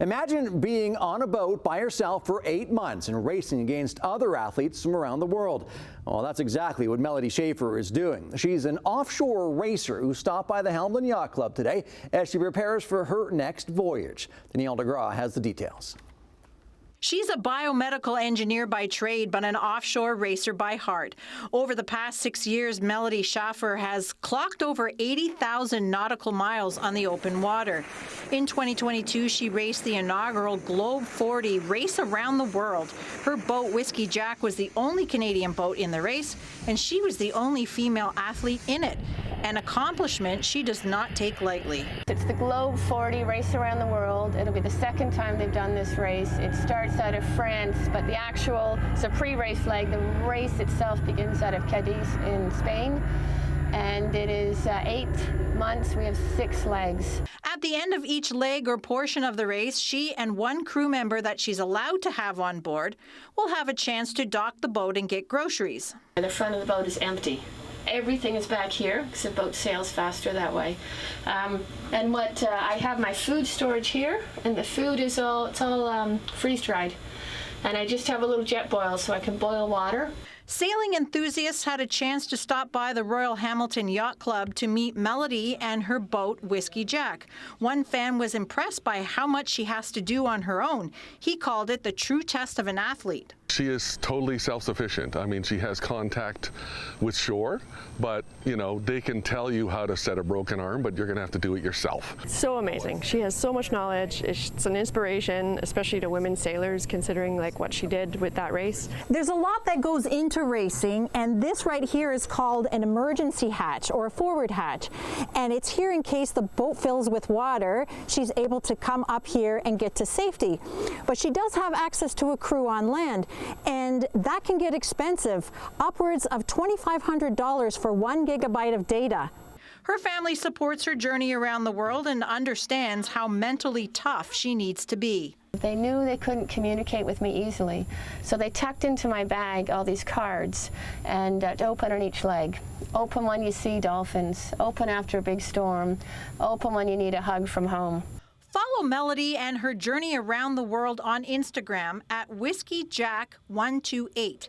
Imagine being on a boat by yourself for 8 months and racing against other athletes from around the world. Well, that's exactly what Melodie Schaffer is doing. She's an offshore racer who stopped by the Hamilton Yacht Club today as she prepares for her next voyage. Danielle DeGraw has the details. She's a biomedical engineer by trade, but an offshore racer by heart. Over the past 6 years, Melodie Schaffer has clocked over 80,000 nautical miles on the open water. In 2022, she raced the inaugural Globe 40 race around the world. Her boat, Whiskey Jack, was the only Canadian boat in the race, and she was the only female athlete in it. An accomplishment she does not take lightly. It's the Globe 40 race around the world. It'll be the second time they've done this race. It starts out of France, but the actual, it's a pre-race leg. The race itself begins out of Cadiz in Spain. And it is 8 months. We have 6 legs. At the end of each leg or portion of the race, she and one crew member that she's allowed to have on board will have a chance to dock the boat and get groceries. The front of the boat is empty. Everything is back here because the boat sails faster that way. And what I have my food storage here, and the food is all freeze dried. And I just have a little jet boil so I can boil water. Sailing enthusiasts had a chance to stop by the Royal Hamilton Yacht Club to meet Melodie and her boat, Whiskey Jack. One fan was impressed by how much she has to do on her own. He called it the true test of an athlete. She is totally self-sufficient. I mean, she has contact with shore, but, you know, they can tell you how to set a broken arm, but you're going to have to do it yourself. So amazing. She has so much knowledge. It's an inspiration, especially to women sailors, considering like what she did with that race. There's a lot that goes into racing, and this right here is called an emergency hatch or a forward hatch. And it's here in case the boat fills with water. She's able to come up here and get to safety. But she does have access to a crew on land. And that can get expensive, upwards of $2,500 for 1 gigabyte of data. Her family supports her journey around the world and understands how mentally tough she needs to be. They knew they couldn't communicate with me easily, so they tucked into my bag all these cards and to open on each leg. Open when you see dolphins, open after a big storm, open when you need a hug from home. Follow Melodie and her journey around the world on Instagram at WhiskeyJack128.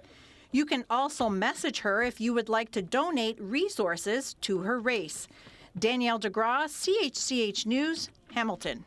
You can also message her if you would like to donate resources to her race. Danielle DeGraw, CHCH News, Hamilton.